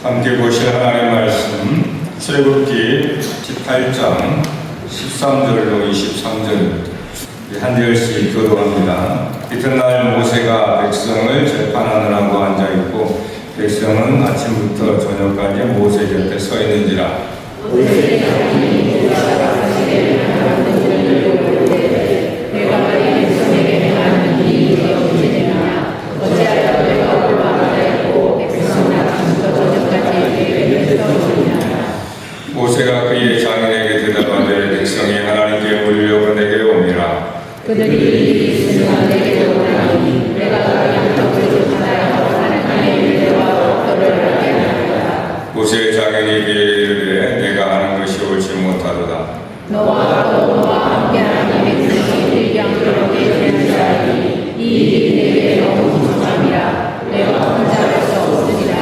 함께 보실 하나님의 말씀 출애굽기 18장 13절로 23절 한 절씩 교독합니다. 이튿날 모세가 백성을 재판하느라고 앉아있고 백성은 아침부터 저녁까지 모세 곁에 서 있는지라. 모세가 그의 장인에게 대답하되 백성이 하나님께 물으려고 내게 오니라. 그들이 있으나 내게 오나니 내가 그들의 덕을 받아야 하는 나의 일대와 법도를 알게 하리라. 모세의 장인이 그에게 이르되 내가 하는 것이 옳지 못하도다. 너와 함께하는 백성이 일이 않도록 되는 자니 이 일이 내게 너무 부족함이라. 내가 혼자로서 없으리라.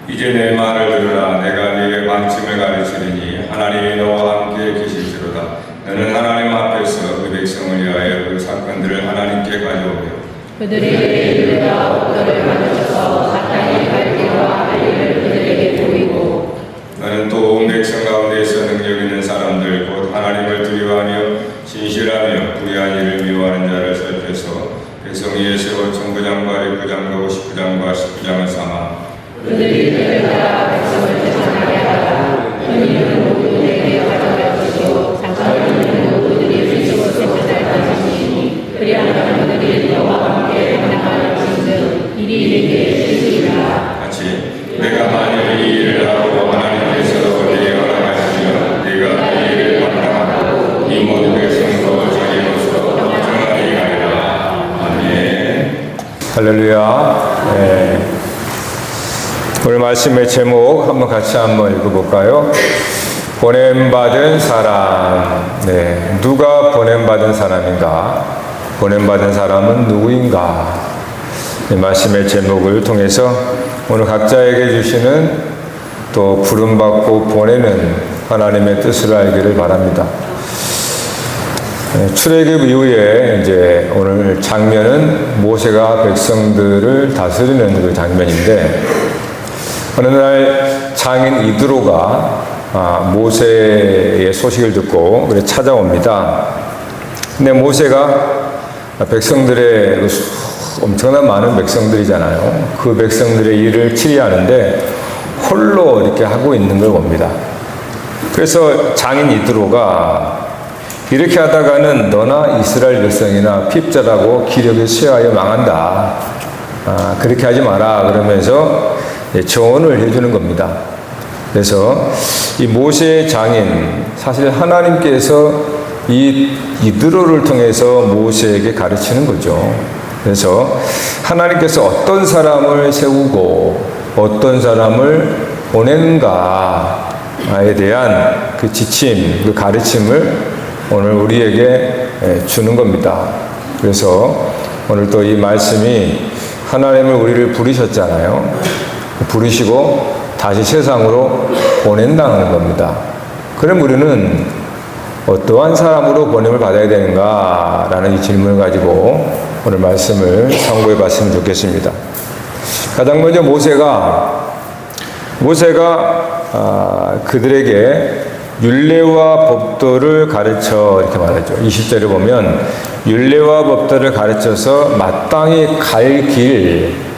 이제 내 말을 들으라. 내가 네게 방침을 가르치리니 하나님이 너와 함께 계실지로다. 너는 하나님 앞에서 그 백성을 위하여 그 사건들을 하나님께 가져오며 그들의 일들과 법도를 가르쳐서 사탄이 갈 길과 할 일을 그들에게 보이고 너는 또 온 백성 가운데서 능력 있는 사람들 곧 하나님을 두려워하며 진실하며 불의한 일을 미워하는 자를 살펴서 백성 위에 세워 천부장과 백부장과 59장과 19장을 삼아 그들이 그를 따라 백성을 재판하게 하다가 은인은 모두 내게 가져갈 것이요 장관은 그들이 스스로 재판할 것이니 그리하면 그들이 너와 함께 감당하였은즉 일이 내게 있으리라. 같이 내가 만일 이 일을 하고 하나님께서 내게 허락하시면 네가 이 일을 감당하고 이 모든 백성도 자기로서 정하리 하리라. 아멘. 할렐루야. 네. 오늘 말씀의 제목 한번 읽어볼까요? 보냄받은 사람. 네, 누가 보냄받은 사람인가? 보냄받은 사람은 누구인가? 이 말씀의 제목을 통해서 오늘 각자에게 주시는 또 부름받고 보내는 하나님의 뜻을 알기를 바랍니다. 출애굽 이후에 이제 오늘 장면은 모세가 백성들을 다스리는 그 장면인데 어느 날 장인 이드로가 모세의 소식을 듣고 그래 찾아옵니다. 근데 모세가 백성들의 엄청난 많은 백성들이잖아요. 그 백성들의 일을 치리하는데 홀로 이렇게 하고 있는 걸 봅니다. 그래서 장인 이드로가 이렇게 하다가는 너나 이스라엘 백성이나 핍자라고 기력에 쇠하여 망한다. 그렇게 하지 마라. 그러면서 조언을 해주는 겁니다. 그래서 이 모세의 장인, 사실 하나님께서 이 이드로를 통해서 모세에게 가르치는 거죠. 그래서 하나님께서 어떤 사람을 세우고 어떤 사람을 보내는가에 대한 그 지침, 그 가르침을 오늘 우리에게 주는 겁니다. 그래서 오늘 또 이 말씀이 하나님을 우리를 부르셨잖아요. 부르시고 다시 세상으로 보낸다는 겁니다. 그럼 우리는 어떠한 사람으로 보냄을 받아야 되는가라는 이 질문을 가지고 오늘 말씀을 참고해 봤으면 좋겠습니다. 가장 먼저 모세가 그들에게 율례와 법도를 가르쳐 이렇게 말하죠. 20절에 보면 율례와 법도를 가르쳐서 마땅히 갈 길,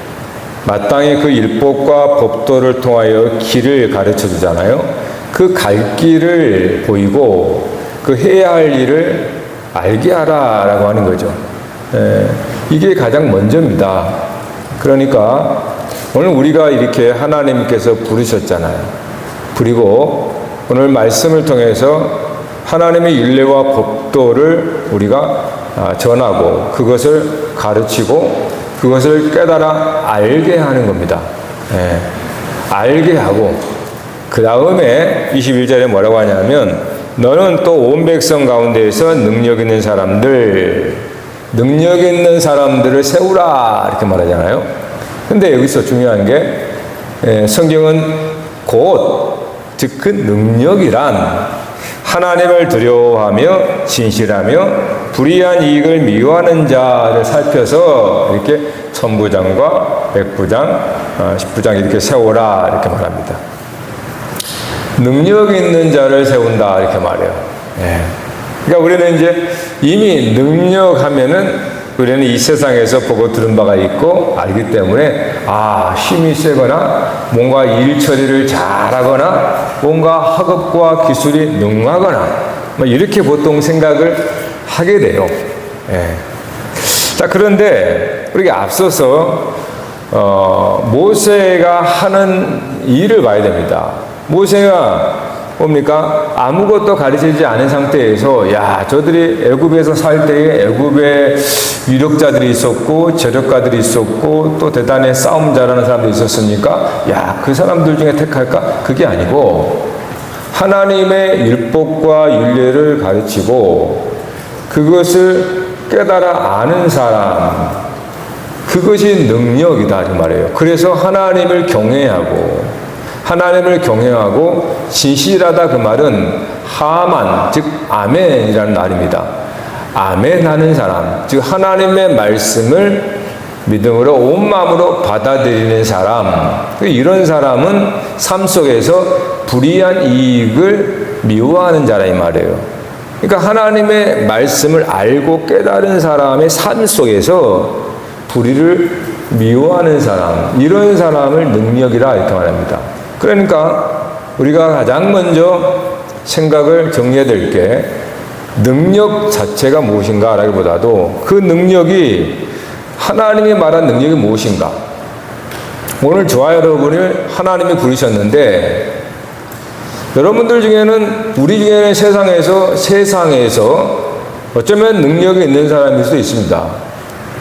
마땅히 그 율법과 법도를 통하여 길을 가르쳐 주잖아요. 그 갈 길을 보이고 그 해야 할 일을 알게 하라라고 하는 거죠. 이게 가장 먼저입니다. 그러니까 오늘 우리가 이렇게 하나님께서 부르셨잖아요. 그리고 오늘 말씀을 통해서 하나님의 율례와 법도를 우리가 전하고 그것을 가르치고 그것을 깨달아 알게 하는 겁니다. 알게 하고 그 다음에 21절에 뭐라고 하냐면 너는 또 온 백성 가운데에서 능력 있는 사람들을 세우라 이렇게 말하잖아요. 근데 여기서 중요한 게 성경은 즉 그 능력이란 하나님을 두려워하며 진실하며 불의한 이익을 미워하는 자를 살펴서 이렇게 천부장과 백부장 10부장 이렇게 세워라 이렇게 말합니다. 능력 있는 자를 세운다 이렇게 말해요. 예. 그러니까 우리는 이제 이미 능력하면은 우리는 이 세상에서 보고 들은 바가 있고 알기 때문에 힘이 세거나 뭔가 일 처리를 잘하거나 뭔가 학업과 기술이 능하거나 이렇게 보통 생각을 하게 돼요. 예. 자, 그런데 우리가 앞서서 모세가 하는 일을 봐야 됩니다. 모세가 뭡니까? 아무것도 가르치지 않은 상태에서 저들이 애굽에서 살 때에 애굽에 유력자들이 있었고 저력가들이 있었고 또 대단히 싸움 잘하는 사람들이 있었으니까 그 사람들 중에 택할까? 그게 아니고 하나님의 율법과 율례를 가르치고 그것을 깨달아 아는 사람, 그것이 능력이다 이 말이에요. 그래서 하나님을 경외하고 진실하다 그 말은 하만, 즉 아멘이라는 말입니다. 아멘하는 사람, 즉 하나님의 말씀을 믿음으로 온 마음으로 받아들이는 사람, 이런 사람은 삶 속에서 불이한 이익을 미워하는 자라 이 말이에요. 그러니까 하나님의 말씀을 알고 깨달은 사람의 삶 속에서 불의를 미워하는 사람, 이런 사람을 능력이라 이렇게 말합니다. 그러니까 우리가 가장 먼저 생각을 정리해야 될 게 능력 자체가 무엇인가 라기보다도 그 능력이 하나님이 말한 능력이 무엇인가. 오늘 저와 여러분을 하나님이 부르셨는데 여러분들 중에는 우리 중에는 세상에서 어쩌면 능력이 있는 사람일 수도 있습니다.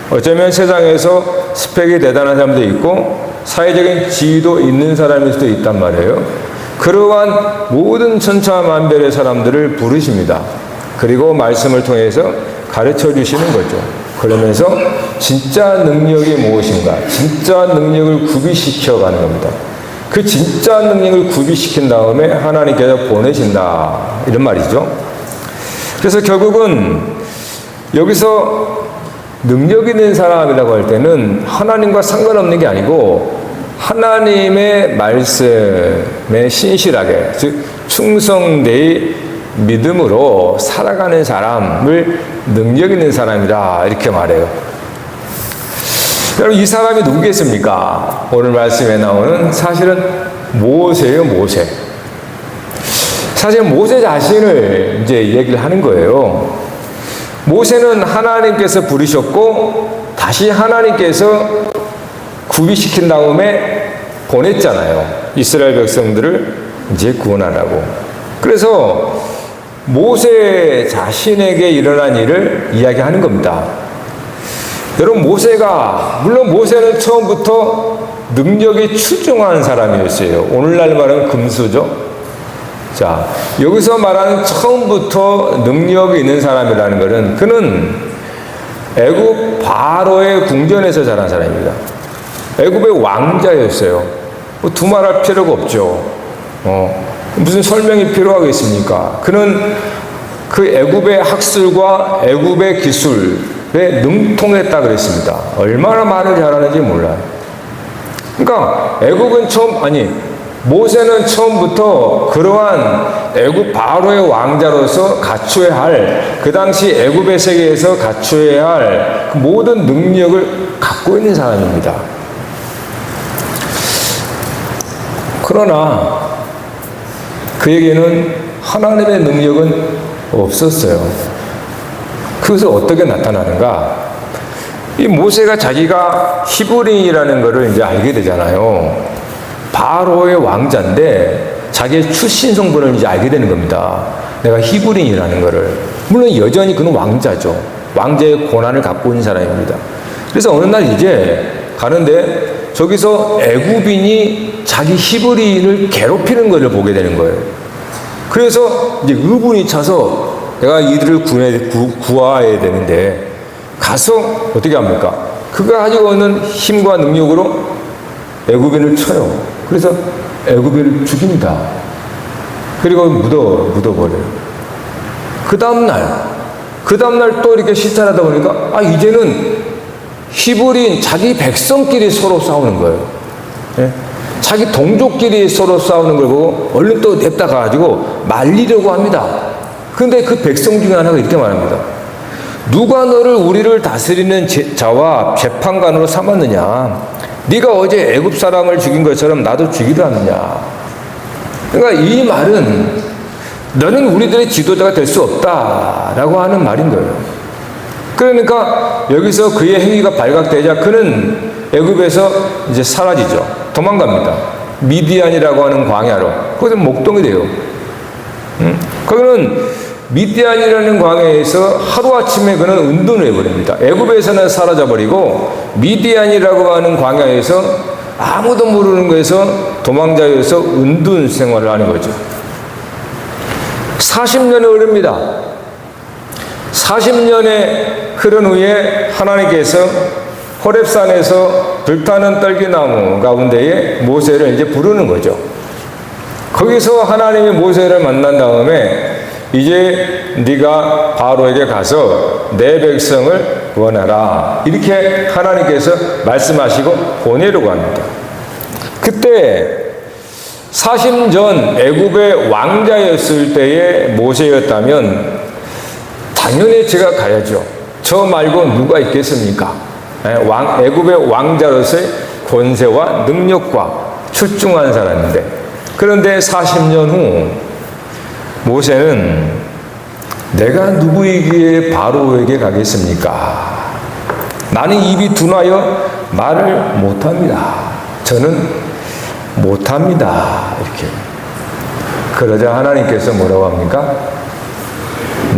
어쩌면 세상에서 스펙이 대단한 사람도 있고 사회적인 지위도 있는 사람일 수도 있단 말이에요. 그러한 모든 천차만별의 사람들을 부르십니다. 그리고 말씀을 통해서 가르쳐 주시는 거죠. 그러면서 진짜 능력이 무엇인가, 진짜 능력을 구비시켜 가는 겁니다. 그 진짜 능력을 구비시킨 다음에 하나님께서 보내신다 이런 말이죠. 그래서 결국은 여기서 능력 있는 사람이라고 할 때는 하나님과 상관없는 게 아니고 하나님의 말씀에 신실하게, 즉 충성되이 믿음으로 살아가는 사람을 능력 있는 사람이다 이렇게 말해요. 여러분, 이 사람이 누구겠습니까? 오늘 말씀에 나오는 사실은 모세예요. 모세. 사실 모세 자신을 이제 얘기를 하는 거예요. 모세는 하나님께서 부르셨고 다시 하나님께서 구비시킨 다음에 보냈잖아요. 이스라엘 백성들을 이제 구원하라고. 그래서 모세 자신에게 일어난 일을 이야기하는 겁니다. 여러분, 물론 모세는 처음부터 능력이 출중한 사람이었어요. 오늘날 말하면 금수저. 자, 여기서 말하는 처음부터 능력이 있는 사람이라는 것은 그는 애굽 바로의 궁전에서 자란 사람입니다. 애굽의 왕자였어요. 두말할 필요가 없죠. 무슨 설명이 필요하겠습니까? 그는 그 애굽의 학술과 애굽의 기술에 능통했다 그랬습니다. 얼마나 말을 잘하는지 몰라요. 그러니까 모세는 처음부터 그러한 애굽 바로의 왕자로서 갖춰야 할, 그 당시 애굽의 세계에서 갖춰야 할 그 모든 능력을 갖고 있는 사람입니다. 그러나 그에게는 하나님의 능력은 없었어요. 그것을 어떻게 나타나는가? 이 모세가 자기가 히브리인이라는 것을 이제 알게 되잖아요. 바로의 왕자인데 자기의 출신 성분을 이제 알게 되는 겁니다. 내가 히브리인이라는 것을. 물론 여전히 그는 왕자죠. 왕자의 권한을 갖고 있는 사람입니다. 그래서 어느 날 이제 가는데 저기서 애굽인이 자기 히브리인을 괴롭히는 것을 보게 되는 거예요. 그래서 이제 의분이 차서 내가 이들을 구해야 되는데 가서 어떻게 합니까? 그가 가지고 있는 힘과 능력으로 애굽인을 쳐요. 그래서 애굽인을 죽입니다. 그리고 묻어버려요. 그 다음날 또 이렇게 시찰하다 보니까 이제는 히브리인 자기 백성끼리 서로 싸우는 거예요. 예? 자기 동족끼리 서로 싸우는 걸 보고 얼른 또 냅다 가가지고 말리려고 합니다. 그런데 그 백성 중에 하나가 이렇게 말합니다. 누가 너를 우리를 다스리는 자와 재판관으로 삼았느냐? 네가 어제 애굽 사람을 죽인 것처럼 나도 죽이려 하느냐? 그러니까 이 말은 너는 우리들의 지도자가 될 수 없다라고 하는 말인 거예요. 그러니까 여기서 그의 행위가 발각되자 그는 애굽에서 이제 사라지죠. 도망갑니다. 미디안이라고 하는 광야로. 거기서 목동이 돼요. 거기는 미디안이라는 광야에서 하루아침에 그는 은둔을 해버립니다. 애굽에서는 사라져버리고 미디안이라고 하는 광야에서 아무도 모르는 거에서 도망자여서 은둔 생활을 하는 거죠. 40년이 흐릅니다. 40년에 흐른 후에 하나님께서 호렙산에서 불타는 떨기나무 가운데에 모세를 이제 부르는 거죠. 거기서 하나님이 모세를 만난 다음에 이제 네가 바로에게 가서 내 백성을 구원하라. 이렇게 하나님께서 말씀하시고 보내려고 합니다. 그때 40년 애굽의 왕자였을 때의 모세였다면 당연히 제가 가야죠. 저 말고 누가 있겠습니까? 애굽의 왕자로서의 권세와 능력과 출중한 사람인데, 그런데 40년 후 모세는 내가 누구이기에 바로에게 가겠습니까? 나는 입이 둔하여 말을 못합니다. 저는 못합니다. 이렇게. 그러자 하나님께서 뭐라고 합니까?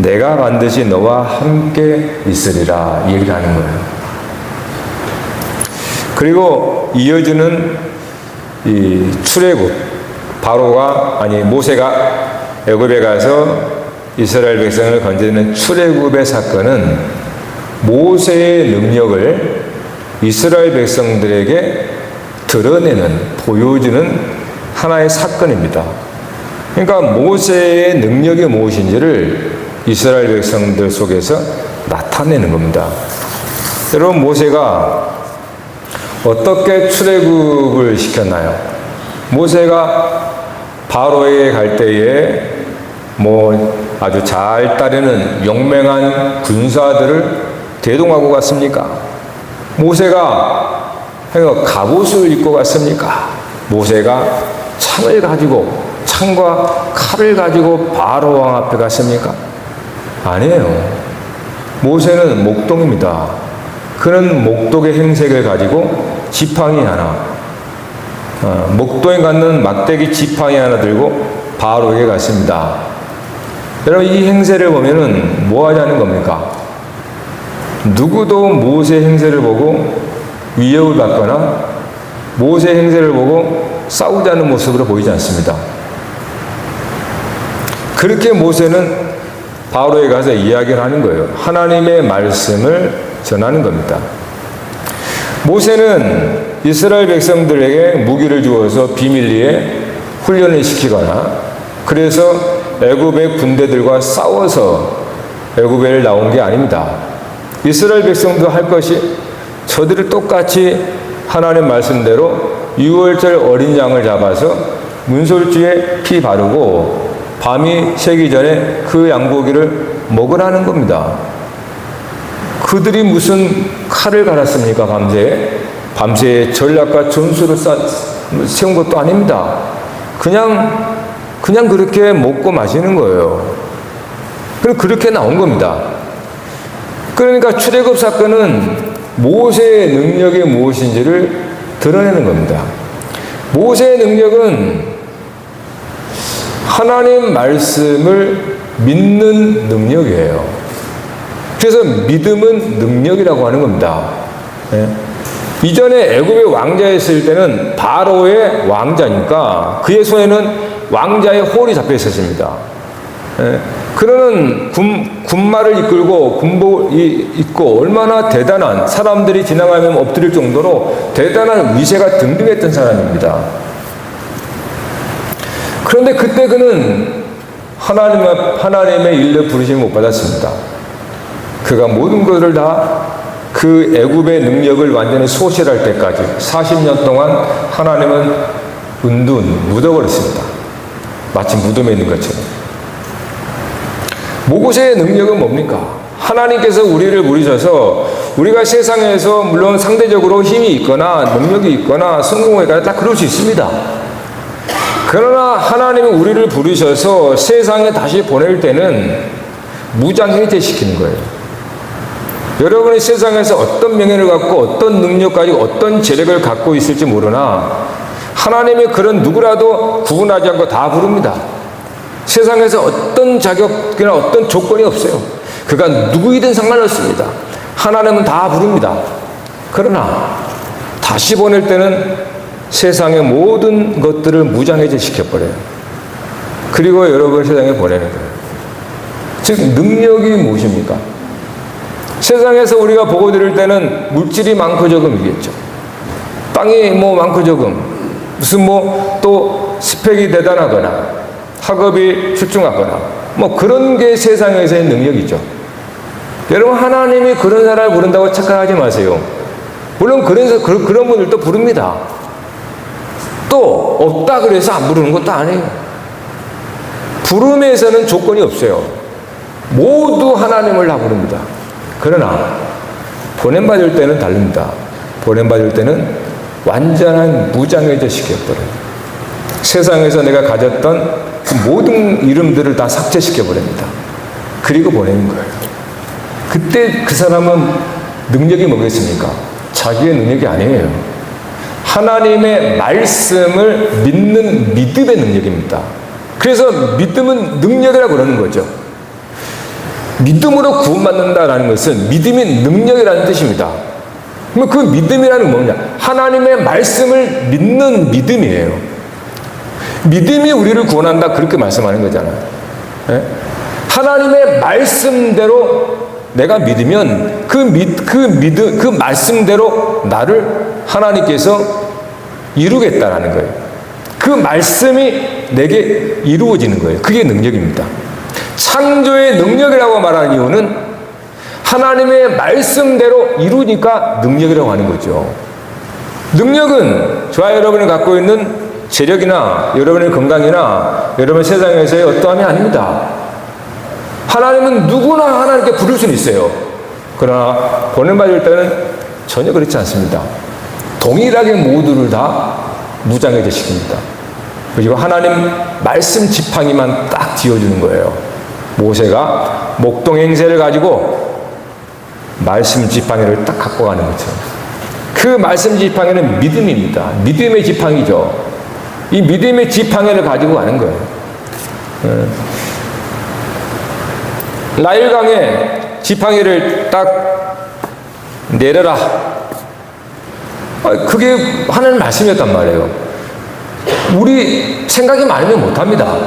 내가 반드시 너와 함께 있으리라 얘기하는 거예요. 그리고 이어지는 이 출애굽, 모세가 애굽에 가서 이스라엘 백성을 건지는 출애굽의 사건은 모세의 능력을 이스라엘 백성들에게 드러내는, 보여주는 하나의 사건입니다. 그러니까 모세의 능력이 무엇인지를 이스라엘 백성들 속에서 나타내는 겁니다. 여러분, 모세가 어떻게 출애굽을 시켰나요? 모세가 바로에 갈 때에 아주 잘 따르는 용맹한 군사들을 대동하고 갔습니까? 모세가 갑옷을 입고 갔습니까? 모세가 창과 칼을 가지고 바로 왕 앞에 갔습니까? 아니에요. 모세는 목동입니다. 그는 목동의 행색을 가지고 지팡이 하나, 목동에 갖는 막대기 지팡이 하나 들고 바로에게 갔습니다. 여러분, 이 행세를 보면은 뭐 하자는 겁니까? 누구도 모세 행세를 보고 위협을 받거나 모세 행세를 보고 싸우자는 모습으로 보이지 않습니다. 그렇게 모세는 바로에 가서 이야기를 하는 거예요. 하나님의 말씀을 전하는 겁니다. 모세는 이스라엘 백성들에게 무기를 주어서 비밀리에 훈련을 시키거나 그래서 애굽의 군대들과 싸워서 애굽에 나온 게 아닙니다. 이스라엘 백성도 할 것이 저들을 똑같이 하나님 말씀대로 유월절 어린 양을 잡아서 문설주에 피 바르고 밤이 새기 전에 그 양고기를 먹으라는 겁니다. 그들이 무슨 칼을 갈았습니까? 밤새 전략과 전술을 세운 것도 아닙니다. 그냥 그렇게 먹고 마시는 거예요. 그럼 그렇게 나온 겁니다. 그러니까 출애굽 사건은 모세의 능력이 무엇인지를 드러내는 겁니다. 모세의 능력은 하나님 말씀을 믿는 능력이에요. 그래서 믿음은 능력이라고 하는 겁니다. 네. 이전에 애굽의 왕자였을 때는 바로의 왕자니까 그의 손에는 왕자의 홀이 잡혀 있었습니다. 네. 그는 군마를 이끌고 군복을 입고 얼마나 대단한, 사람들이 지나가면 엎드릴 정도로 대단한 위세가 등등했던 사람입니다. 그런데 그때 그는 하나님의 일로 부르심을 못 받았습니다. 그가 모든 것을 다 그 애굽의 능력을 완전히 소실할 때까지 40년 동안 하나님은 은둔 묻어버렸습니다. 마치 무덤에 있는 것처럼. 모세의 능력은 뭡니까? 하나님께서 우리를 부르셔서 우리가 세상에서 물론 상대적으로 힘이 있거나 능력이 있거나 성공했거나 다 그럴 수 있습니다. 그러나 하나님은 우리를 부르셔서 세상에 다시 보낼 때는 무장해제시키는 거예요. 여러분이 세상에서 어떤 명예를 갖고 어떤 능력 가지고 어떤 재력을 갖고 있을지 모르나 하나님이 그런 누구라도 구분하지 않고 다 부릅니다. 세상에서 어떤 자격이나 어떤 조건이 없어요. 그가 누구이든 상관없습니다. 하나님은 다 부릅니다. 그러나 다시 보낼 때는 세상의 모든 것들을 무장해제 시켜버려요. 그리고 여러분을 세상에 보내는 거예요. 즉 능력이 무엇입니까? 세상에서 우리가 보고 들을 때는 물질이 많고 적음이겠죠. 땅이 많고 적음, 무슨 또 스펙이 대단하거나 학업이 출중하거나 그런 게 세상에서의 능력이죠. 여러분 하나님이 그런 사람을 부른다고 착각하지 마세요. 물론 그런 분들도 부릅니다. 또 없다 그래서 안 부르는 것도 아니에요. 부름에서는 조건이 없어요. 모두 하나님을 다 부릅니다. 그러나 보냄받을 때는 다릅니다. 보냄받을 때는 완전한 무장해제 시켜버려요. 세상에서 내가 가졌던 그 모든 이름들을 다 삭제시켜버립니다. 그리고 보내는 거예요. 그때 그 사람은 능력이 뭐겠습니까? 자기의 능력이 아니에요. 하나님의 말씀을 믿는 믿음의 능력입니다. 그래서 믿음은 능력이라고 그러는 거죠. 믿음으로 구원받는다라는 것은 믿음이 능력이라는 뜻입니다. 그럼 그 믿음이라는 뭐냐? 하나님의 말씀을 믿는 믿음이에요. 믿음이 우리를 구원한다 그렇게 말씀하는 거잖아요. 예? 하나님의 말씀대로 내가 믿으면 그 말씀대로 나를 하나님께서 이루겠다라는 거예요. 그 말씀이 내게 이루어지는 거예요. 그게 능력입니다. 창조의 능력이라고 말하는 이유는 하나님의 말씀대로 이루니까 능력이라고 하는 거죠. 능력은 저와 여러분이 갖고 있는 재력이나 여러분의 건강이나 여러분 세상에서의 어떠함이 아닙니다. 하나님은 누구나 하나님께 부를 수는 있어요. 그러나 보냄받을 때는 전혀 그렇지 않습니다. 동일하게 모두를 다 무장해제 시킵니다. 그리고 하나님 말씀 지팡이만 딱 쥐어주는 거예요. 모세가 목동 행세를 가지고 말씀 지팡이를 딱 갖고 가는 거죠. 그 말씀 지팡이는 믿음입니다. 믿음의 지팡이죠. 이 믿음의 지팡이를 가지고 가는 거예요. 나일강에 지팡이를 딱 내려라. 그게 하나님 말씀이었단 말이에요. 우리 생각이 많으면 못합니다.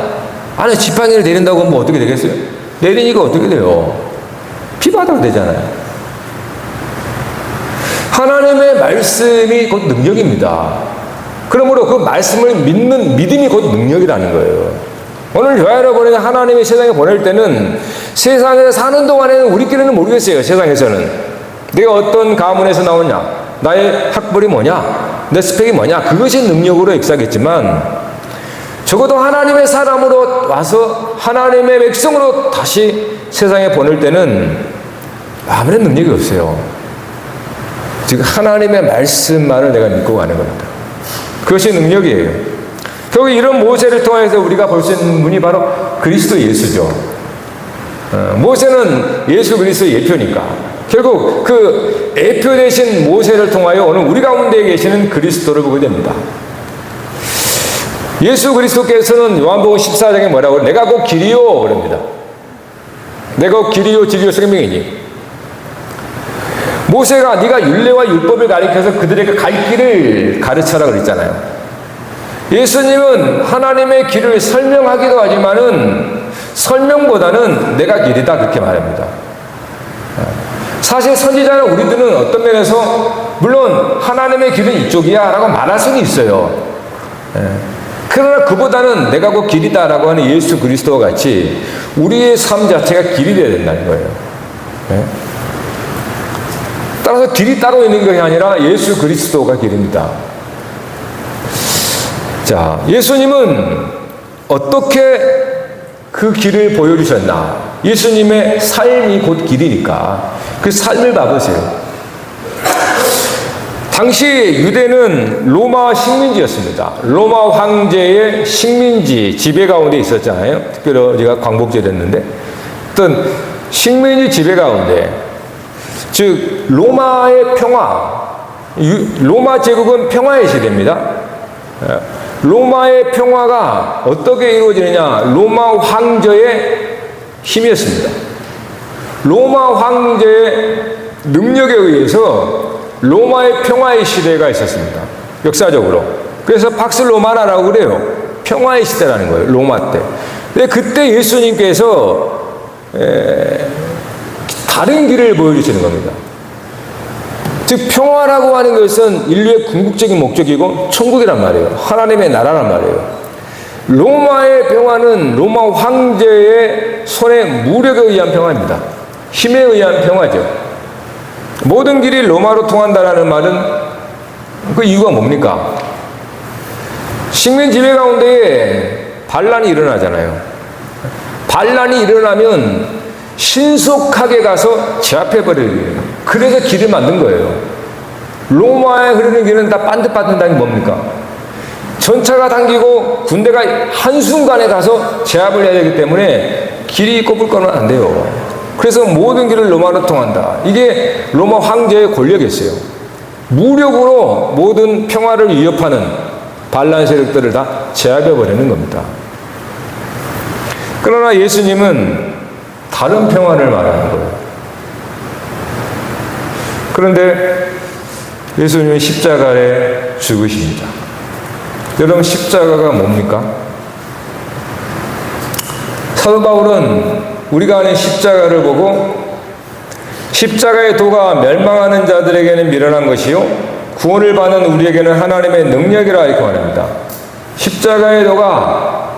아니 지팡이를 내린다고 하면 어떻게 되겠어요? 내리니까 어떻게 돼요? 피바다가 되잖아요. 하나님의 말씀이 곧 능력입니다. 그러므로 그 말씀을 믿는 믿음이 곧 능력이라는 거예요. 오늘 저와 여러분이 하나님이 세상에 보낼 때는 세상에서 사는 동안에는 우리끼리는 모르겠어요. 세상에서는 내가 어떤 가문에서 나오냐, 나의 학벌이 뭐냐, 내 스펙이 뭐냐, 그것이 능력으로 역사하겠지만 적어도 하나님의 사람으로 와서 하나님의 백성으로 다시 세상에 보낼 때는 아무런 능력이 없어요. 즉 하나님의 말씀만을 내가 믿고 가는 겁니다. 그것이 능력이에요. 결국 이런 모세를 통해서 우리가 볼 수 있는 분이 바로 그리스도 예수죠. 모세는 예수 그리스도의 예표니까 결국 그 예표 되신 모세를 통하여 오늘 우리 가운데 계시는 그리스도를 보게 됩니다. 예수 그리스도께서는 요한복음 14장에 뭐라고 내가 곧 길이요 그럽니다. 내가 곧 길이요 진리요 생명이니 모세가 네가 율례와 율법을 가리켜서 그들에게 갈 길을 가르쳐라 그랬잖아요. 예수님은 하나님의 길을 설명하기도 하지만은 설명보다는 내가 길이다 그렇게 말합니다. 사실 선지자는 우리들은 어떤 면에서 물론 하나님의 길은 이쪽이야 라고 말할 수는 있어요. 그러나 그보다는 내가 곧 길이다 라고 하는 예수 그리스도와 같이 우리의 삶 자체가 길이 되어야 된다는 거예요. 따라서 따라서 길이 따로 있는 것이 아니라 예수 그리스도가 길입니다. 자, 예수님은 어떻게 그 길을 보여주셨나? 예수님의 삶이 곧 길이니까 그 삶을 봐보세요. 당시 유대는 로마 식민지였습니다. 로마 황제의 식민지 지배 가운데 있었잖아요. 특별히 어제가 광복절 했는데 어떤 식민지 지배 가운데, 즉 로마의 평화, 로마 제국은 평화의 시대입니다. 로마의 평화가 어떻게 이루어지느냐? 로마 황제의 힘이었습니다. 로마 황제의 능력에 의해서 로마의 평화의 시대가 있었습니다. 역사적으로. 그래서 팍스 로마나라고 그래요. 평화의 시대라는 거예요. 로마 때. 근데 그때 예수님께서 다른 길을 보여주시는 겁니다. 즉 평화라고 하는 것은 인류의 궁극적인 목적이고 천국이란 말이에요. 하나님의 나라란 말이에요. 로마의 평화는 로마 황제의 손의 무력에 의한 평화입니다. 힘에 의한 평화죠. 모든 길이 로마로 통한다라는 말은 그 이유가 뭡니까? 식민 지배 가운데에 반란이 일어나잖아요. 반란이 일어나면 신속하게 가서 제압해버리는 거예요. 그래서 길을 만든 거예요. 로마에 흐르는 길은 다 반듯반듯한 게 뭡니까? 전차가 당기고 군대가 한순간에 가서 제압을 해야 되기 때문에 길이 꼽을 거는 안 돼요. 그래서 모든 길을 로마로 통한다. 이게 로마 황제의 권력이었어요. 무력으로 모든 평화를 위협하는 반란 세력들을 다 제압해버리는 겁니다. 그러나 예수님은 다른 평화를 말하는 거예요. 그런데 예수님은 십자가에 죽으십니다. 여러분, 십자가가 뭡니까? 사도 바울은 우리가 아는 십자가를 보고 십자가의 도가 멸망하는 자들에게는 미련한 것이요 구원을 받는 우리에게는 하나님의 능력이라 이렇게 말합니다. 십자가의 도가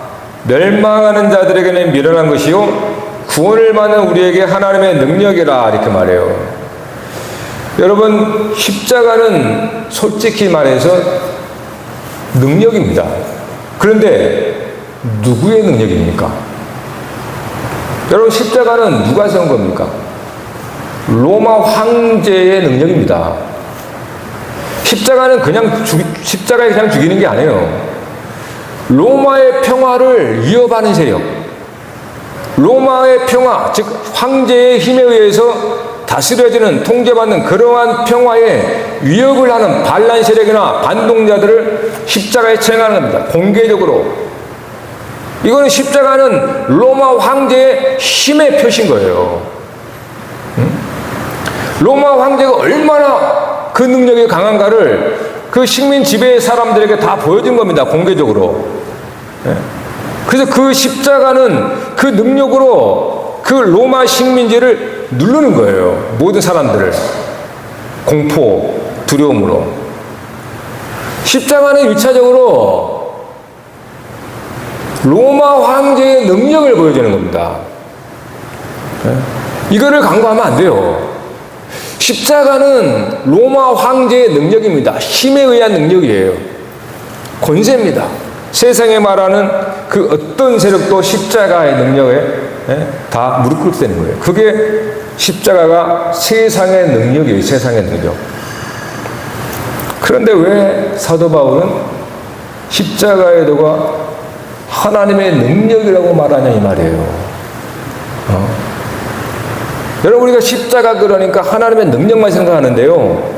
멸망하는 자들에게는 미련한 것이요 구원을 받는 우리에게 하나님의 능력이라 이렇게 말해요. 여러분, 십자가는 솔직히 말해서 능력입니다. 그런데 누구의 능력입니까? 여러분, 십자가는 누가 세운 겁니까? 로마 황제의 능력입니다. 십자가에 그냥 죽이는 게 아니에요. 로마의 평화를 위협하는 세력, 로마의 평화, 즉 황제의 힘에 의해서 다스려지는, 통제받는 그러한 평화에 위협을 하는 반란 세력이나 반동자들을 십자가에 처형하는 겁니다. 공개적으로. 이거는 십자가는 로마 황제의 힘의 표시인 거예요. 로마 황제가 얼마나 그 능력이 강한가를 그 식민 지배의 사람들에게 다 보여준 겁니다. 공개적으로. 그래서 그 십자가는 그 능력으로 그 로마 식민지를 누르는 거예요. 모든 사람들을. 공포, 두려움으로. 십자가는 1차적으로 로마 황제의 능력을 보여주는 겁니다. 이거를 간과하면 안 돼요. 십자가는 로마 황제의 능력입니다. 힘에 의한 능력이에요. 권세입니다. 세상에 말하는 그 어떤 세력도 십자가의 능력에 다 무릎 꿇게 되는 거예요. 그게 십자가가 세상의 능력이에요. 세상의 능력. 그런데 왜 사도 바울은 십자가의 도가 하나님의 능력이라고 말하냐 이 말이에요. 여러분, 우리가 십자가 그러니까 하나님의 능력만 생각하는데요.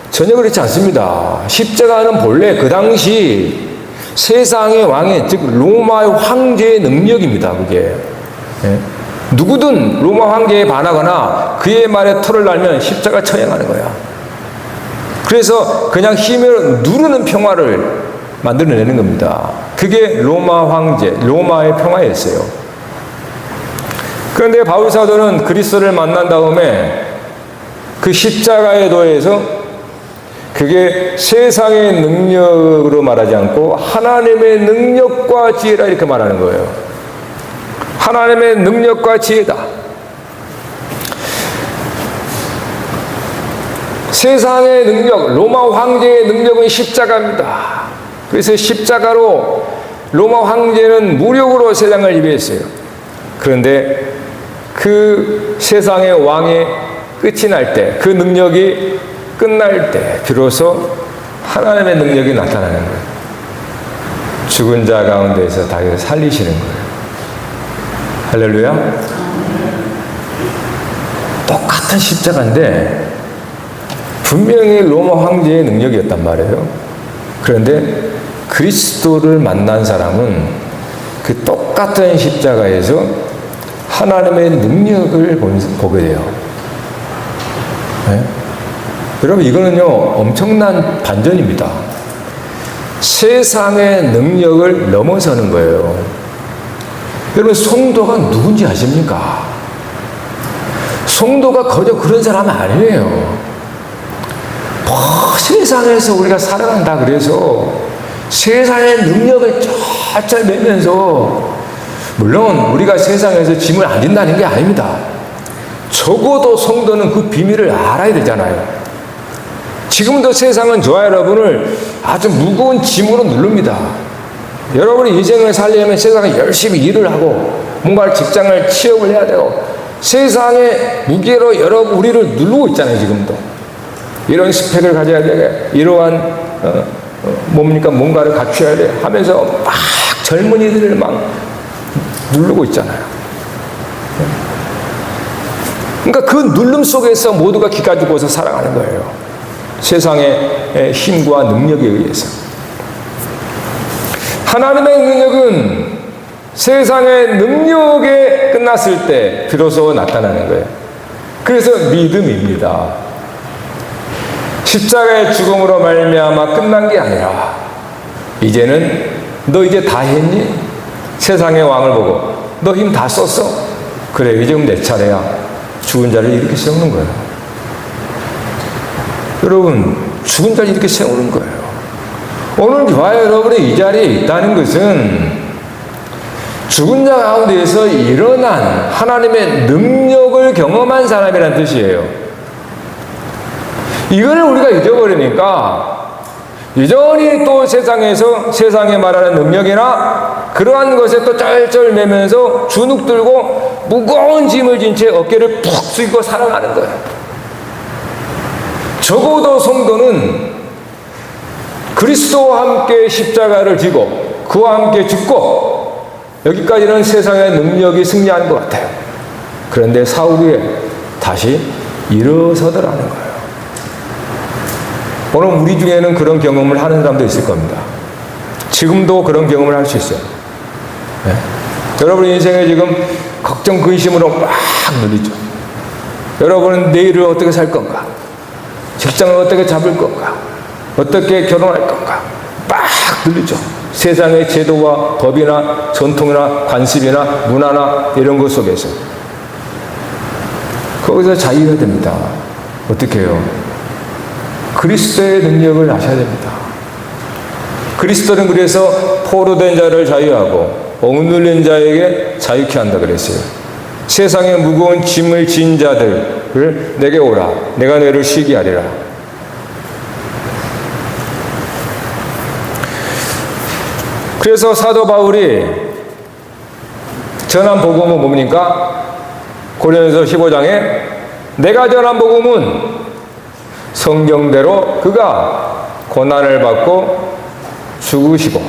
전혀 그렇지 않습니다. 십자가는 본래 그 당시 세상의 왕의, 즉 로마의 황제의 능력입니다. 그게. 누구든 로마 황제에 반하거나 그의 말에 털을 날면 십자가 처형하는 거야. 그래서 그냥 힘을 누르는 평화를 만들어내는 겁니다. 그게 로마 황제, 로마의 평화였어요. 그런데 바울 사도는 그리스도를 만난 다음에 그 십자가의 도에서 그게 세상의 능력으로 말하지 않고 하나님의 능력과 지혜라 이렇게 말하는 거예요. 하나님의 능력과 지혜다. 세상의 능력, 로마 황제의 능력은 십자가입니다. 그래서 십자가로 로마 황제는 무력으로 세상을 지배했어요. 그런데 그 세상의 왕의 끝이 날 때, 그 능력이 끝날 때 비로소 하나님의 능력이 나타나는 거예요. 죽은 자 가운데서 다시 살리시는 거예요. 할렐루야. 똑같은 십자가인데 분명히 로마 황제의 능력이었단 말이에요. 그런데 그리스도를 만난 사람은 그 똑같은 십자가에서 하나님의 능력을 보게 돼요. 네? 여러분, 이거는요 엄청난 반전입니다. 세상의 능력을 넘어서는 거예요. 여러분, 성도가 누군지 아십니까? 성도가 거저 그런 사람은 아니에요. 세상에서 우리가 살아간다 그래서 세상의 능력을 쩔쩔 매면서, 물론 우리가 세상에서 짐을 안 진다는 게 아닙니다. 적어도 성도는 그 비밀을 알아야 되잖아요. 지금도 세상은 저와 여러분을 아주 무거운 짐으로 누릅니다. 여러분이 인생을 살려면 세상에 열심히 일을 하고 뭔가 직장을 취업을 해야 되고 세상의 무게로 여러분 우리를 누르고 있잖아요. 지금도 이런 스펙을 가져야 되게, 이러한 뭔가를 갖춰야 돼 하면서 막 젊은이들을 막 누르고 있잖아요. 그러니까 그 누름 속에서 모두가 기가 죽어서 살아가는 거예요. 세상의 힘과 능력에 의해서. 하나님의 능력은 세상의 능력에 끝났을 때 비로소 나타나는 거예요. 그래서 믿음입니다. 십자가의 죽음으로 말미암아 끝난 게 아니라 이제는 너 이제 다 했니? 세상의 왕을 보고 너 힘 다 썼어? 그래, 이제 내 차례야. 죽은 자를 이렇게 세우는 거예요. 여러분, 죽은 자를 이렇게 세우는 거예요. 오늘 저와 여러분이 이 자리에 있다는 것은 죽은 자 가운데에서 일어난 하나님의 능력을 경험한 사람이라는 뜻이에요. 이거를 우리가 잊어버리니까 여전히 또 세상에서 세상에 말하는 능력이나 그러한 것에 또 쩔쩔 매면서 주눅 들고 무거운 짐을 진 채 어깨를 푹 숙이고 살아가는 거예요. 적어도 성도는 그리스도와 함께 십자가를 지고 그와 함께 죽고 여기까지는 세상의 능력이 승리하는 것 같아요. 그런데 사후 후에 다시 일어서더라는 거예요. 오늘 우리 중에는 그런 경험을 하는 사람도 있을 겁니다. 지금도 그런 경험을 할 수 있어요. 네. 여러분 인생에 지금 걱정 근심으로 막 누리죠. 여러분은 내일을 어떻게 살 건가? 직장을 어떻게 잡을 건가? 어떻게 결혼할 건가? 막 누리죠. 세상의 제도와 법이나 전통이나 관습이나 문화나 이런 것 속에서 거기서 자유해야 됩니다. 어떻게 해요? 그리스도의 능력을 아셔야 됩니다. 그리스도는 그래서 포로된 자를 자유하고 억눌린 자에게 자유케 한다 그랬어요. 세상에 무거운 짐을 진 자들을 내게 오라. 내가 너를 쉬게 하리라. 그래서 사도 바울이 전한 복음은 뭡니까? 고린도서 15장에 내가 전한 복음은 성경대로 그가 고난을 받고 죽으시고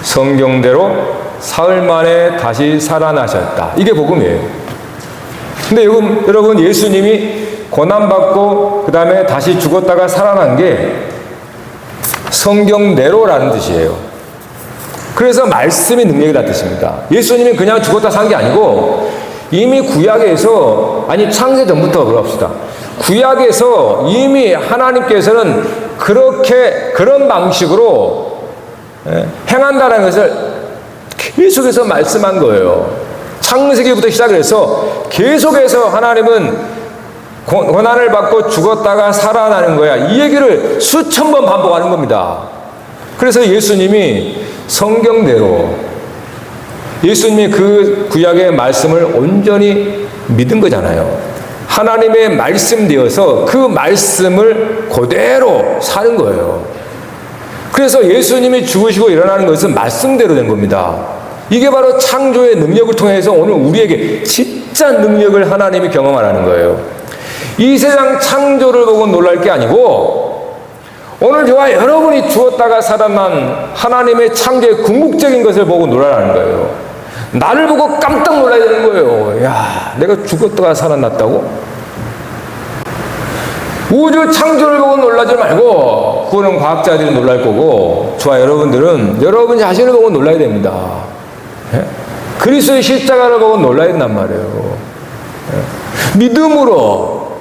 성경대로 사흘 만에 다시 살아나셨다. 이게 복음이에요. 근데 여러분 예수님이 고난받고 그 다음에 다시 죽었다가 살아난 게 성경대로라는 뜻이에요. 그래서 말씀이 능력이라는 뜻입니다. 예수님이 그냥 죽었다 산 게 아니고 이미 구약에서, 아니 창세 전부터 그럽시다. 구약에서 이미 하나님께서는 그런 방식으로 행한다는 것을 계속해서 말씀한 거예요. 창세기부터 시작해서 계속해서 하나님은 고난을 받고 죽었다가 살아나는 거야. 이 얘기를 수천 번 반복하는 겁니다. 그래서 예수님이 성경대로 예수님이 그 구약의 말씀을 온전히 믿은 거잖아요. 하나님의 말씀 되어서 그 말씀을 그대로 사는 거예요. 그래서 예수님이 죽으시고 일어나는 것은 말씀대로 된 겁니다. 이게 바로 창조의 능력을 통해서 오늘 우리에게 진짜 능력을 하나님이 경험하라는 거예요. 이 세상 창조를 보고 놀랄 게 아니고 오늘 저와 여러분이 죽었다가 살아난 하나님의 창조의 궁극적인 것을 보고 놀라라는 거예요. 나를 보고 깜짝 놀라야 되는 거예요. 야, 내가 죽었다가 살아났다고? 우주 창조를 보고 놀라지 말고 그거는 과학자들이 놀랄 거고 저와 여러분들은 여러분 자신을 보고 놀라야 됩니다. 예? 그리스도의 십자가를 보고 놀라야 된단 말이에요. 예?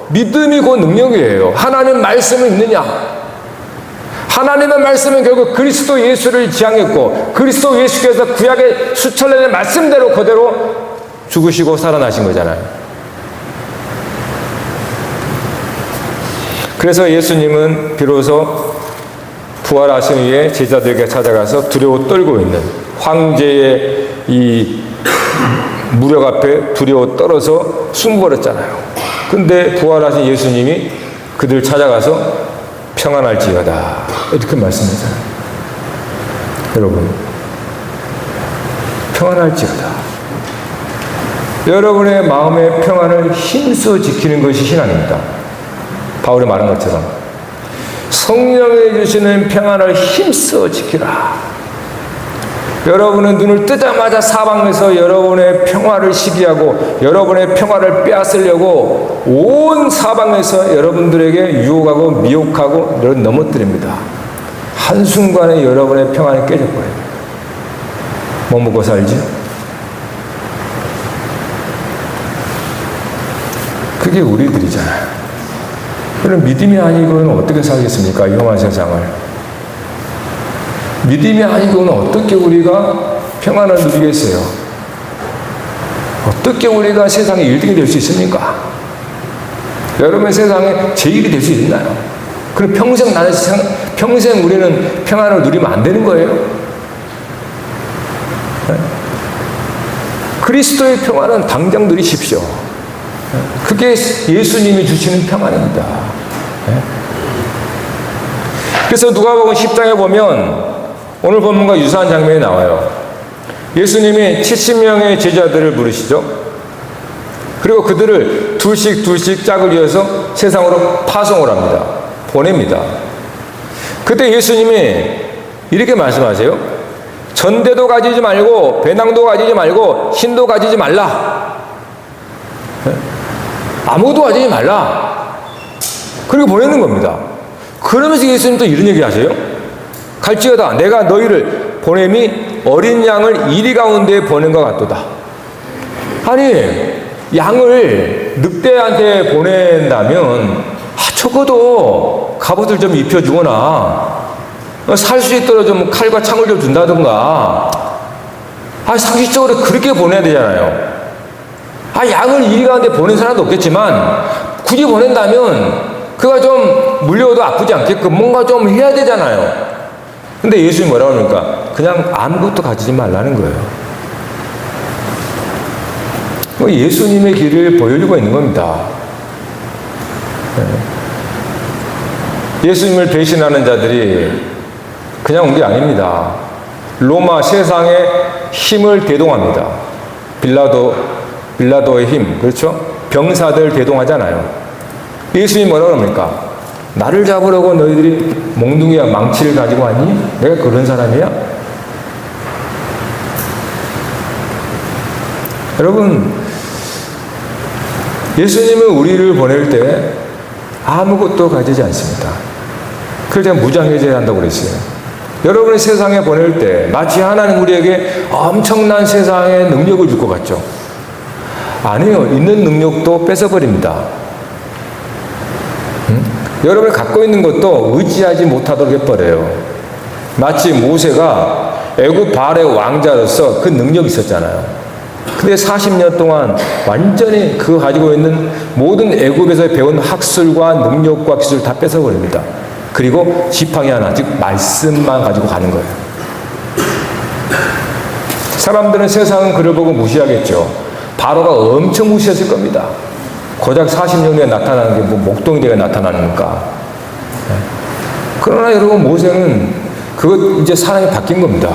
믿음이 곧 능력이에요. 하나님 말씀을 믿느냐? 하나님의 말씀은 결국 그리스도 예수를 지향했고 그리스도 예수께서 구약의 수천년의 말씀대로 그대로 죽으시고 살아나신 거잖아요. 그래서 예수님은 비로소 부활하신 후에 제자들에게 찾아가서 두려워 떨고 있는 황제의 이 무력 앞에 두려워 떨어서 숨버렸잖아요. 근데 부활하신 예수님이 그들 찾아가서 평안할지어다 이렇게 말씀하잖아요. 여러분, 평안할지어다. 여러분의 마음의 평안을 힘써 지키는 것이 신앙입니다. 바울이 말한 것처럼 성령이 주시는 평안을 힘써 지키라. 여러분은 눈을 뜨자마자 사방에서 여러분의 평화를 시기하고 여러분의 평화를 빼앗으려고 온 사방에서 여러분들에게 유혹하고 미혹하고 넘어뜨립니다. 한순간에 여러분의 평안이 깨져버려요. 뭐 먹고 살지? 그게 우리들이잖아요. 그럼 믿음이 아니고는 어떻게 살겠습니까? 험한 세상을. 믿음이 아니고는 어떻게 우리가 평안을 누리겠어요? 어떻게 우리가 세상에 1등이 될 수 있습니까? 여러분의 세상에 제일이 될 수 있나요? 그럼 평생 우리는 평안을 누리면 안 되는 거예요? 네? 그리스도의 평안은 당장 누리십시오. 그게 예수님이 주시는 평안입니다. 그래서 누가복음 10장에 보면 오늘 본문과 유사한 장면이 나와요. 예수님이 70명의 제자들을 부르시죠. 그리고 그들을 둘씩 짝을 이어서 세상으로 파송을 합니다. 보냅니다. 그때 예수님이 이렇게 말씀하세요. 전대도 가지지 말고 배낭도 가지지 말고 흰도 가지지 말라. 아무것도 가지지 말라. 그리고 보내는 겁니다. 그러면서 예수님 또 이런 얘기 하세요. 갈지어다 내가 너희를 보냄이 어린 양을 이리 가운데 보낸 것 같도다. 아니 양을 늑대한테 보낸다면 적어도 갑옷을 좀 입혀주거나 살 수 있도록 좀 칼과 창을 좀 준다든가 상식적으로 그렇게 보내야 되잖아요. 양을 이리 가운데 보낸 사람도 없겠지만 굳이 보낸다면 그가 좀 물려도 아프지 않게끔 뭔가 좀 해야 되잖아요. 근데 예수님이 뭐라고 하니까 그냥 아무것도 가지지 말라는 거예요. 예수님의 길을 보여주고 있는 겁니다. 예수님을 배신하는 자들이 그냥 온 게 아닙니다. 로마 세상의 힘을 대동합니다. 빌라도의 힘, 그렇죠? 병사들 대동하잖아요. 예수님이 뭐라고 합니까? 나를 잡으려고 너희들이 몽둥이와 망치를 가지고 왔니? 내가 그런 사람이야? 여러분, 예수님은 우리를 보낼 때 아무것도 가지지 않습니다. 그걸 제가 무장해제해야 한다고 그랬어요. 여러분이 세상에 보낼 때 마치 하나님 우리에게 엄청난 세상의 능력을 줄 것 같죠? 아니요. 있는 능력도 뺏어버립니다. 여러분이 갖고 있는 것도 의지하지 못하도록 해버려요. 마치 모세가 애굽 바알의 왕자로서 그 능력이 있었잖아요. 근데 40년 동안 완전히 그 가지고 있는 모든 애굽에서 배운 학술과 능력과 기술을 다 뺏어버립니다. 그리고 지팡이 하나, 즉 말씀만 가지고 가는 거예요. 사람들은 세상은 그를 보고 무시하겠죠. 바로가 엄청 무시했을 겁니다. 고작 40년 후에 나타나는 게 뭐 목동이 되게 나타나는가. 그러나 여러분, 모세는 그것 이제 사람이 바뀐 겁니다.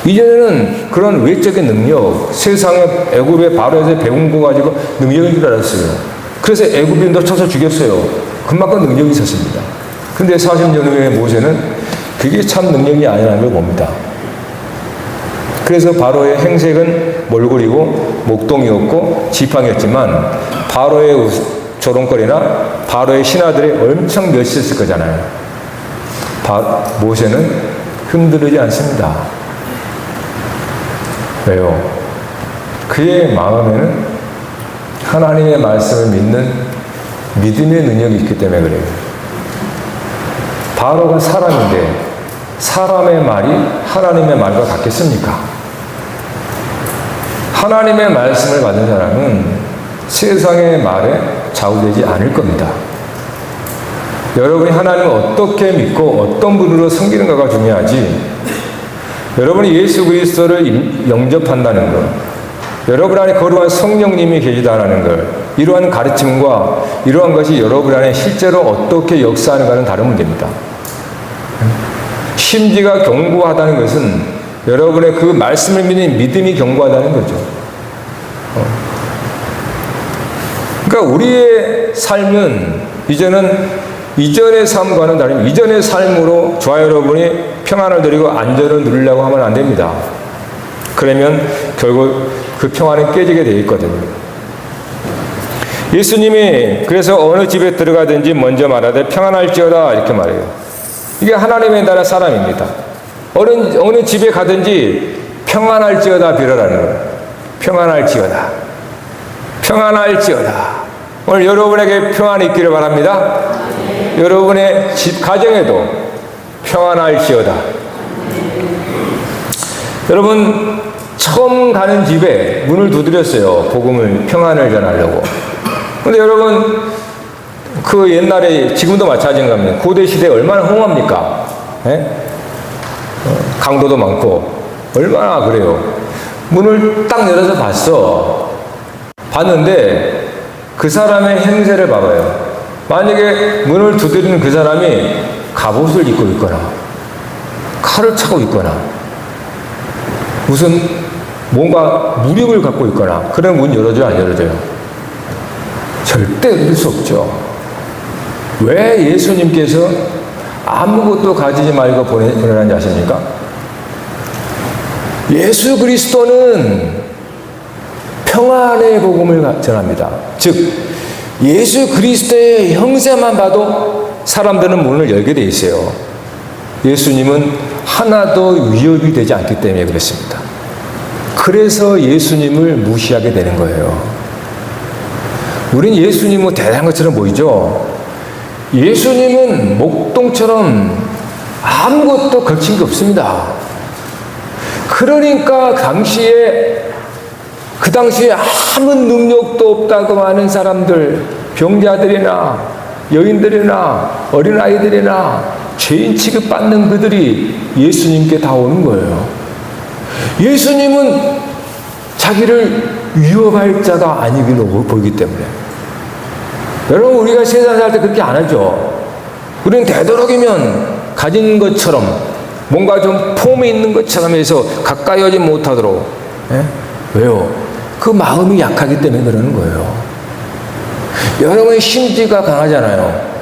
이전에는 그런 외적인 능력, 세상의 애굽의 바로에서 배운 거 가지고 능력인 줄 알았어요. 그래서 애굽인도 쳐서 죽였어요. 그만큼 능력이 있었습니다. 근데 40년 후에 모세는 그게 참 능력이 아니라는 걸 봅니다. 그래서 바로의 행색은 몰골이고 목동이었고 지팡이였지만 바로의 조롱거리나 바로의 신하들이 엄청 멸시했을 거잖아요. 모세는 흔들리지 않습니다. 왜요? 그의 마음에는 하나님의 말씀을 믿는 믿음의 능력이 있기 때문에 그래요. 바로가 사람인데 사람의 말이 하나님의 말과 같겠습니까? 하나님의 말씀을 받은 사람은 세상의 말에 좌우되지 않을 겁니다. 여러분이 하나님을 어떻게 믿고 어떤 분으로 섬기는가가 중요하지, 여러분이 예수 그리스도를 영접한다는 것, 여러분 안에 거룩한 성령님이 계시다는 것, 이러한 가르침과 이러한 것이 여러분 안에 실제로 어떻게 역사하는가는 다른 문제입니다. 심지가 견고하다는 것은 여러분의 그 말씀을 믿는 믿음이 견고하다는 거죠. 그러니까 우리의 삶은 이전의 삶과는 다른 이전의 삶으로 저와 여러분이 평안을 누리고 안전을 누리려고 하면 안 됩니다. 그러면 결국 그 평안은 깨지게 되어 있거든요. 예수님이 그래서 어느 집에 들어가든지 먼저 말하되 평안할지어다 이렇게 말해요. 이게 하나님의 나라 사람입니다. 어느 집에 가든지 평안할지어다 빌어라는 거예요. 평안할지어다. 평안할지어다. 오늘 여러분에게 평안이 있기를 바랍니다. 여러분의 집 가정에도 평안할지어다. 여러분 처음 가는 집에 문을 두드렸어요. 복음을, 평안을 전하려고. 근데 여러분 그 옛날에, 지금도 마찬가지인 겁니다. 고대 시대에 얼마나 험합니까? 강도도 많고 얼마나 그래요. 문을 딱 열어서 봤는데 그 사람의 행세를 봐봐요. 만약에 문을 두드리는 그 사람이 갑옷을 입고 있거나 칼을 차고 있거나 무슨 뭔가 무력을 갖고 있거나 그런 문 열어줘요, 안 열어줘요? 절대 열릴 수 없죠. 왜 예수님께서 아무것도 가지지 말고 보내라는지 아십니까? 예수 그리스도는 평안의 복음을 전합니다. 즉 예수 그리스도의 형세만 봐도 사람들은 문을 열게 돼 있어요. 예수님은 하나도 위협이 되지 않기 때문에 그렇습니다. 그래서 예수님을 무시하게 되는 거예요. 우린 예수님 뭐 대단한 것처럼 보이죠? 예수님은 목동처럼 아무것도 걸친 게 없습니다. 그러니까 그 당시에 아무 능력도 없다고 하는 사람들, 병자들이나 여인들이나 어린아이들이나 죄인 취급받는 그들이 예수님께 다 오는 거예요. 예수님은 자기를 위협할 자가 아니기로 보이기 때문에. 여러분 우리가 세상 살 때 그렇게 안 하죠. 우리는 되도록이면 가진 것처럼 뭔가 좀 폼이 있는 것처럼 해서 가까이 오지 못하도록. 왜요? 그 마음이 약하기 때문에 그러는 거예요. 여러분의 심지가 강하잖아요.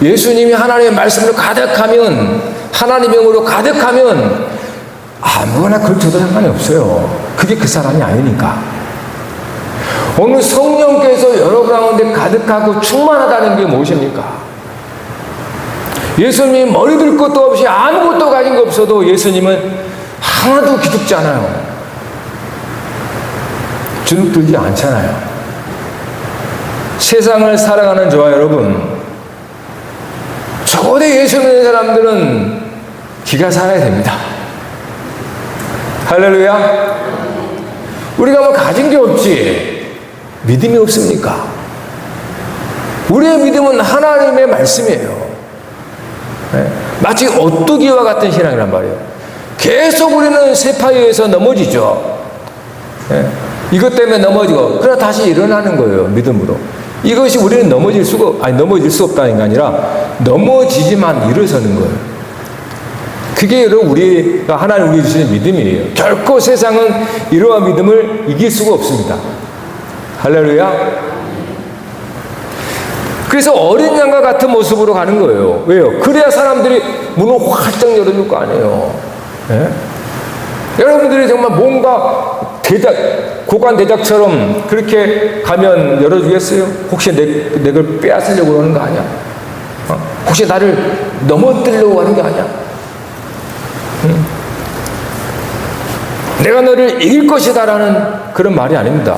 예수님이 하나님의 말씀으로 가득하면, 하나님의 영으로 가득하면 아무거나 걸쳐도 상관이 없어요. 그게 그 사람이 아니니까. 오늘 성령께서 여러분 가운데 가득하고 충만하다는 게 무엇입니까? 예수님이 머리 들 것도 없이 아무것도 가진 거 없어도 예수님은 하나도 기죽지 않아요. 주눅 들지 않잖아요. 세상을 살아가는 저와 여러분, 적어도 예수 믿는 사람들은 기가 살아야 됩니다. 할렐루야. 우리가 뭐 가진 게 없지 믿음이 없습니까? 우리의 믿음은 하나님의 말씀이에요. 마치 오뚜기와 같은 신앙이란 말이에요. 계속 우리는 세파이에서 넘어지죠. 이것 때문에 넘어지고 그러나 다시 일어나는 거예요. 믿음으로. 이것이 우리는 넘어질 수 없다는 게 아니라 넘어지지만 일어서는 거예요. 그게 여러분 우리가 하나님 우리 주시는 믿음이에요. 결코 세상은 이러한 믿음을 이길 수가 없습니다. 할렐루야. 그래서 어린 양과 같은 모습으로 가는 거예요. 왜요? 그래야 사람들이 문을 활짝 열어줄 거 아니에요. 예? 여러분들이 정말 뭔가 고관 대작처럼 그렇게 가면 열어주겠어요? 혹시 내 걸 빼앗으려고 그러는 거 아니야? 혹시 나를 넘어뜨리려고 하는 게 아니야? 내가 너를 이길 것이다라는 그런 말이 아닙니다.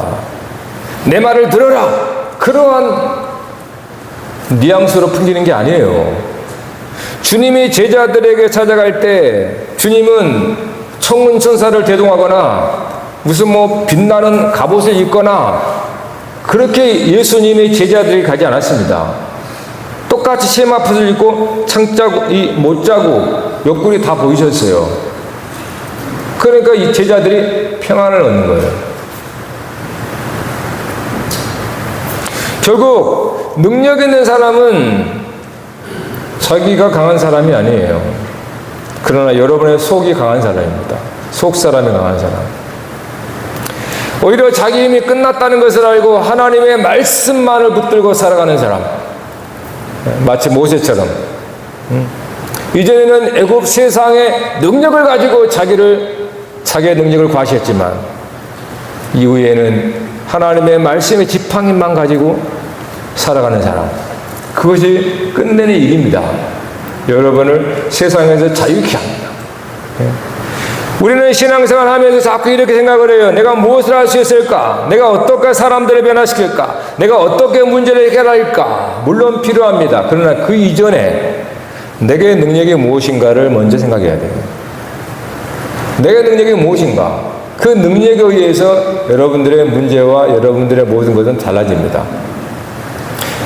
내 말을 들어라. 그러한 뉘앙스로 풍기는 게 아니에요. 주님이 제자들에게 찾아갈 때 주님은 청문천사를 대동하거나 무슨 빛나는 갑옷을 입거나 그렇게 예수님의 제자들이 가지 않았습니다. 똑같이 세마포를 입고 못자국 옆구리 다 보이셨어요. 그러니까 이 제자들이 평안을 얻는 거예요. 결국 능력 있는 사람은 자기가 강한 사람이 아니에요. 그러나 여러분의 속이 강한 사람입니다. 속 사람이 강한 사람. 오히려 자기 힘이 끝났다는 것을 알고 하나님의 말씀만을 붙들고 살아가는 사람. 마치 모세처럼. 이전에는 애굽 세상의 능력을 가지고 자기의 능력을 과시했지만 이후에는 하나님의 말씀의 지팡이만 가지고 살아가는 사람. 그것이 끝내는 일입니다. 여러분을 세상에서 자유케 합니다. 우리는 신앙생활 하면서 자꾸 이렇게 생각을 해요. 내가 무엇을 할 수 있을까? 내가 어떻게 사람들을 변화시킬까? 내가 어떻게 문제를 해결할까? 물론 필요합니다. 그러나 그 이전에 내게 능력이 무엇인가를 먼저 생각해야 돼요. 내게 능력이 무엇인가? 그 능력에 의해서 여러분들의 문제와 여러분들의 모든 것은 달라집니다.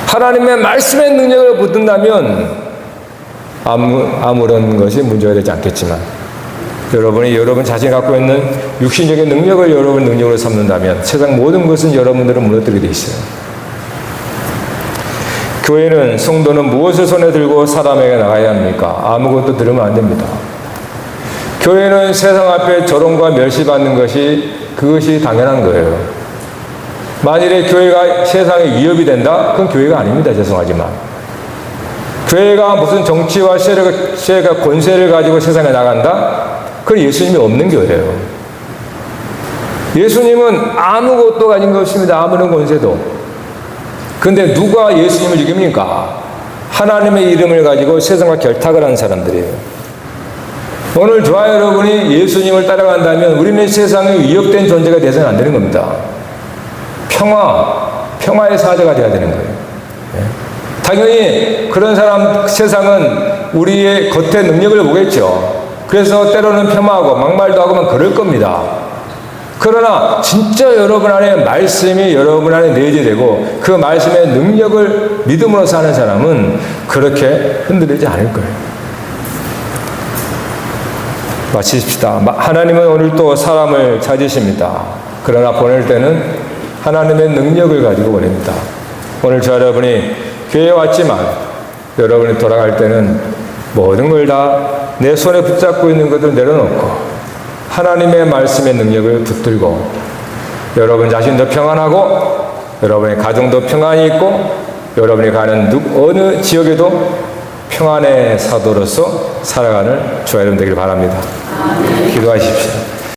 하나님의 말씀의 능력을 붙든다면 아무런 것이 문제가 되지 않겠지만 여러분이 여러분 자신이 갖고 있는 육신적인 능력을 여러분 능력으로 삼는다면 세상 모든 것은 여러분들은 무너뜨리게 돼 있어요. 교회는 성도는 무엇을 손에 들고 사람에게 나가야 합니까? 아무것도 들으면 안 됩니다. 교회는 세상 앞에 조롱과 멸시받는 그것이 당연한 거예요. 만일에 교회가 세상에 위협이 된다? 그건 교회가 아닙니다. 죄송하지만. 교회가 무슨 정치와 세력과 권세를 가지고 세상에 나간다? 그건 예수님이 없는 교회예요. 예수님은 아무것도 가진 것 없습니다. 아무런 권세도. 근데 누가 예수님을 죽입니까? 하나님의 이름을 가지고 세상과 결탁을 하는 사람들이에요. 오늘 저와 여러분이 예수님을 따라간다면 우리는 세상에 위협된 존재가 되서는 안 되는 겁니다. 평화의 사자가 되어야 되는 거예요. 당연히 그런 세상은 우리의 겉의 능력을 보겠죠. 그래서 때로는 폄하하고 막말도 하고만 그럴 겁니다. 그러나 진짜 여러분 안에 말씀이 여러분 안에 내재되고 그 말씀의 능력을 믿음으로 사는 사람은 그렇게 흔들리지 않을 거예요. 마치십시다. 하나님은 오늘 또 사람을 찾으십니다. 그러나 보낼 때는 하나님의 능력을 가지고 보냅니다. 오늘 저 여러분이 교회에 왔지만 여러분이 돌아갈 때는 모든 걸 다 내 손에 붙잡고 있는 것을 내려놓고 하나님의 말씀의 능력을 붙들고 여러분 자신도 평안하고 여러분의 가정도 평안이 있고 여러분이 가는 어느 지역에도 평안의 사도로서 살아가는 저와 여러분 되기를 바랍니다. 기도하십시오.